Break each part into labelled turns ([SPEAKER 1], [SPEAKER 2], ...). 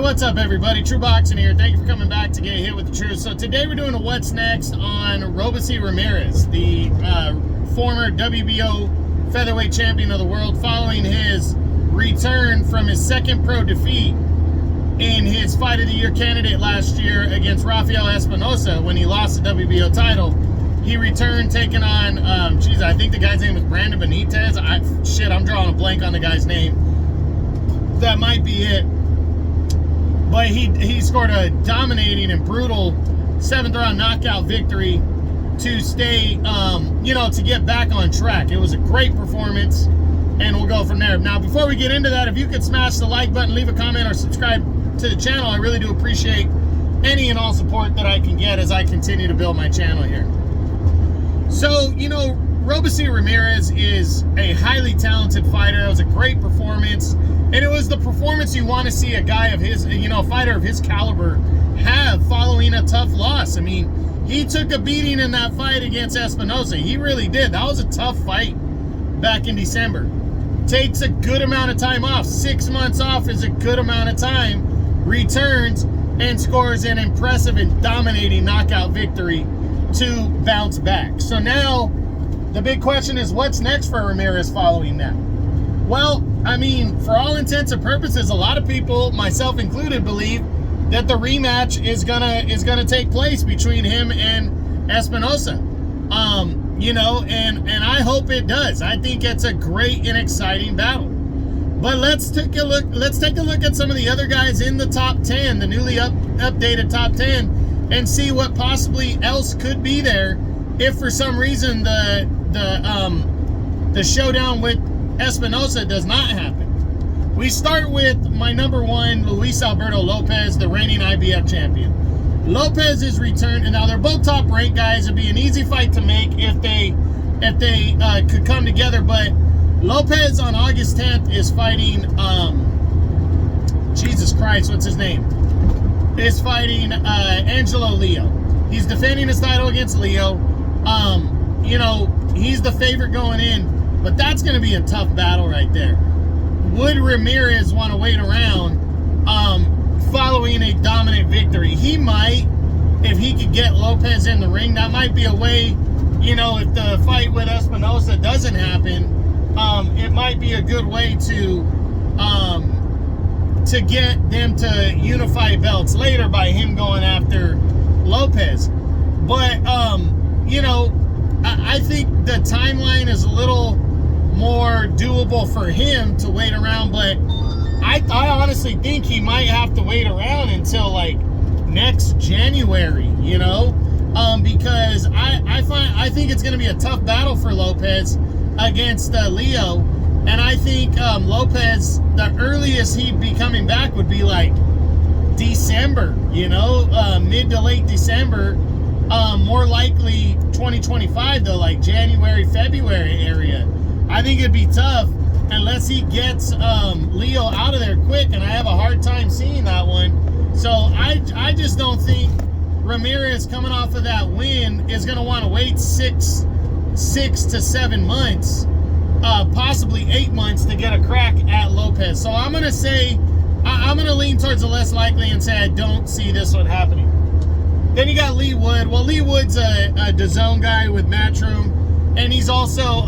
[SPEAKER 1] what's up, everybody? True Boxing here. Thank you for coming back to get hit with the truth. So today we're doing a what's next on Robeisy Ramirez, the former WBO Featherweight Champion of the world, following his return from his second pro defeat in his Fight of the Year candidate last year against Rafael Espinosa when he lost the WBO title. He returned taking on, I think the guy's name is Brandon Benitez. I'm drawing a blank on the guy's name. That might be it. But he scored a dominating and brutal 7th round knockout victory to stay, to get back on track. It was a great performance, and we'll go from there. Now, before we get into that, if you could smash the like button, leave a comment, or subscribe to the channel, I really do appreciate any and all support that I can get as I continue to build my channel here. So, Robeisy Ramirez is a highly talented fighter. It was a great performance, and it was the performance you want to see a guy of his, a fighter of his caliber have following a tough loss. I mean, he took a beating in that fight against Espinosa. He really did. That was a tough fight back in December. Takes a good amount of time off. 6 months off is a good amount of time. Returns and scores an impressive and dominating knockout victory to bounce back. So now the big question is, what's next for Ramirez following that? Well, I mean, for all intents and purposes, a lot of people, myself included, believe that the rematch is gonna take place between him and Espinosa. And I hope it does. I think it's a great and exciting battle. But let's take a look at some of the other guys in the top 10, the newly updated top 10, and see what possibly else could be there if for some reason the showdown with Espinosa does not happen. We start with my number one, Luis Alberto Lopez, the reigning IBF champion. Lopez is returned, and now they're both top ranked guys. It'd be an easy fight to make if they could come together. But Lopez on August 10th is fighting Jesus Christ, what's his name? Is fighting Angelo Leo. He's defending his title against Leo. He's the favorite going in, but that's going to be a tough battle right there. Would Ramirez want to wait around following a dominant victory? He might, if he could get Lopez in the ring. That might be a way, if the fight with Espinosa doesn't happen, it might be a good way to get them to unify belts later by him going after Lopez. But, I think the timeline is a little more doable for him to wait around, but I honestly think he might have to wait around until like next January, because I think it's going to be a tough battle for Lopez against Leo. And I think Lopez, the earliest he'd be coming back would be like December, mid to late December. More likely 2025 though, like January, February area. I think it'd be tough unless he gets Leo out of there quick, and I have a hard time seeing that one. So I just don't think Ramirez, coming off of that win, is going to want to wait six to 7 months. Possibly 8 months to get a crack at Lopez. So I'm going to say, I'm going to lean towards the less likely and say I don't see this one happening. Then you got Lee Wood. Well, Lee Wood's a DAZN guy with Matchroom, and he's also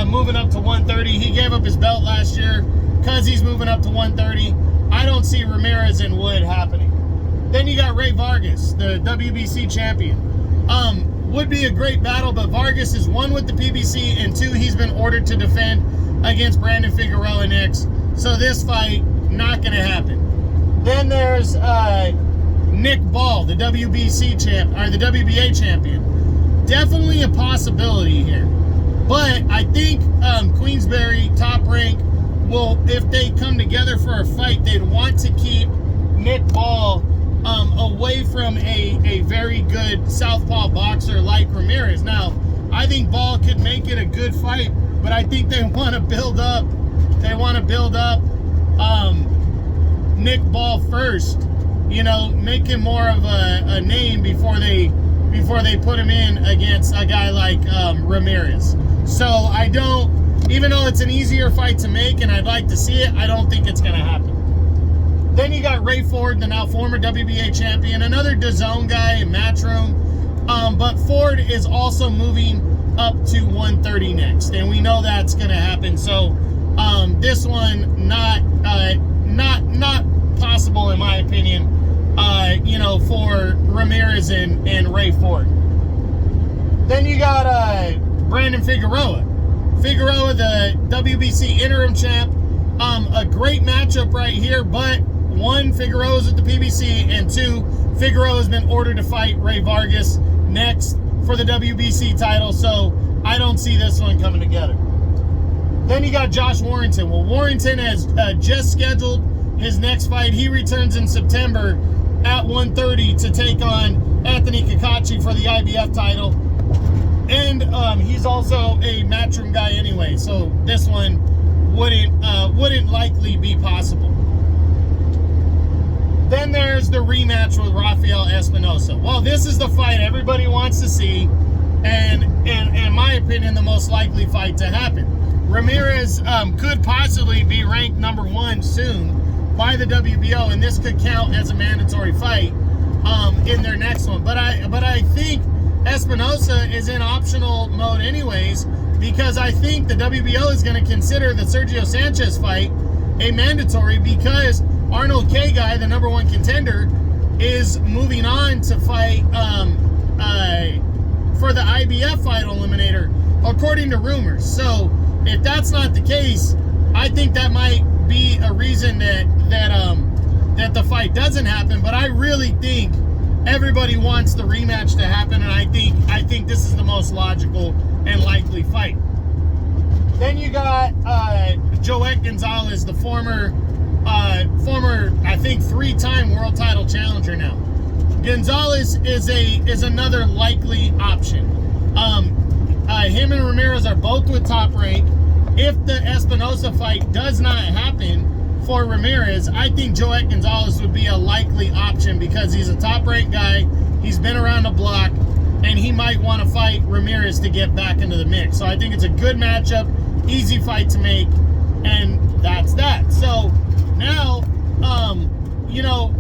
[SPEAKER 1] moving up to 130. He gave up his belt last year because he's moving up to 130. I don't see Ramirez and Wood happening. Then you got Ray Vargas, the WBC champion. Would be a great battle, but Vargas is 1 with the PBC, and 2, he's been ordered to defend against Brandon Figueroa next. So this fight, not going to happen. Then there's Nick Ball, the WBC champ, or the WBA champion. Definitely a possibility here. But I think Queensberry, Top Rank, will, if they come together for a fight, they'd want to keep Nick Ball away from a very good southpaw boxer like Ramirez. Now, I think Ball could make it a good fight, but I think they want to build up. They want to build up Nick Ball first. Make him more of a name before they put him in against a guy like Ramirez. So I don't, even though it's an easier fight to make and I'd like to see it, I don't think it's going to happen. Then you got Ray Ford, the now former WBA champion, another DAZN guy in Matchroom. But Ford is also moving up to 130 next, and we know that's going to happen. So this one not possible in my opinion. You know, for Ramirez and Ray Ford. Then you got Brandon Figueroa. Figueroa, the WBC interim champ. A great matchup right here, but one, Figueroa's at the PBC, and two, Figueroa has been ordered to fight Ray Vargas next for the WBC title, so I don't see this one coming together. Then you got Josh Warrington. Well, Warrington has just scheduled his next fight. He returns in September at 130 to take on Anthony Kakachi for the IBF title. And he's also a Matchroom guy anyway, so this one wouldn't likely be possible. Then there's the rematch with Rafael Espinosa. Well, this is the fight everybody wants to see, and in my opinion, the most likely fight to happen. Ramirez could possibly be ranked #1 soon by the WBO, and this could count as a mandatory fight in their next one. But I think Espinosa is in optional mode anyways, because I think the WBO is going to consider the Sergio Sanchez fight a mandatory, because Arnold K. Guy, the #1 contender, is moving on to fight for the IBF fight eliminator, according to rumors. So if that's not the case, I think that might be a reason that the fight doesn't happen. But I really think everybody wants the rematch to happen, and I think this is the most logical and likely fight. Then you got Joet Gonzalez, the former I think 3-time world title challenger now. Gonzalez is another likely option. Him and Ramirez are both with Top Rank. If the Espinosa fight does not happen for Ramirez, I think Joet Gonzalez would be a likely option, because he's a Top Rank guy, he's been around the block, and he might want to fight Ramirez to get back into the mix. So I think it's a good matchup, easy fight to make, and that's that. So now, you know,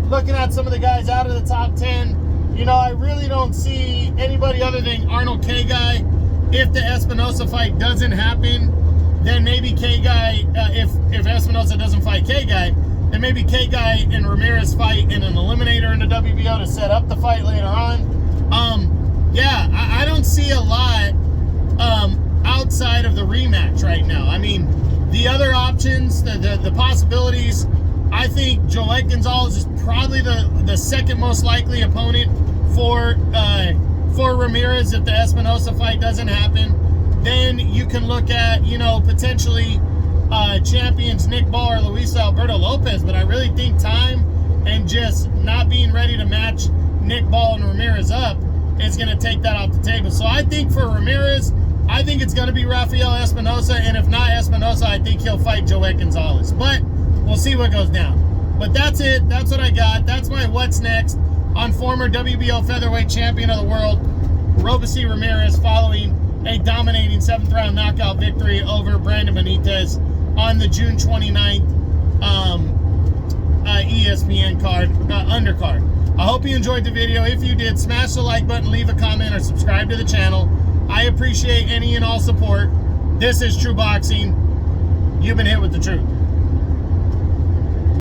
[SPEAKER 1] looking at some of the guys out of the top 10, you know, I really don't see anybody other than Arnold K. Guy. If the Espinosa fight doesn't happen, then maybe K. Guy, if Espinosa doesn't fight K. Guy, then maybe K. Guy and Ramirez fight in an eliminator in the WBO to set up the fight later on. Yeah, I don't see a lot outside of the rematch right now. I mean, the other options, the possibilities, I think Joet Gonzalez is probably the second most likely opponent for Ramirez if the Espinosa fight doesn't happen. Then you can look at, you know, potentially champions Nick Ball or Luis Alberto Lopez, but I really think time and just not being ready to match Nick Ball and Ramirez up is going to take that off the table. So I think for Ramirez, I think it's going to be Rafael Espinosa, and if not Espinosa, I think he'll fight Joet Gonzalez. But we'll see what goes down. But that's it. That's what I got. That's my what's next on former WBO featherweight champion of the world, Robeisy Ramirez, following a dominating 7th round knockout victory over Brandon Benitez on the June 29th ESPN undercard. I hope you enjoyed the video. If you did, smash the like button, leave a comment, or subscribe to the channel. I appreciate any and all support. This is True Boxing. You've been hit with the truth.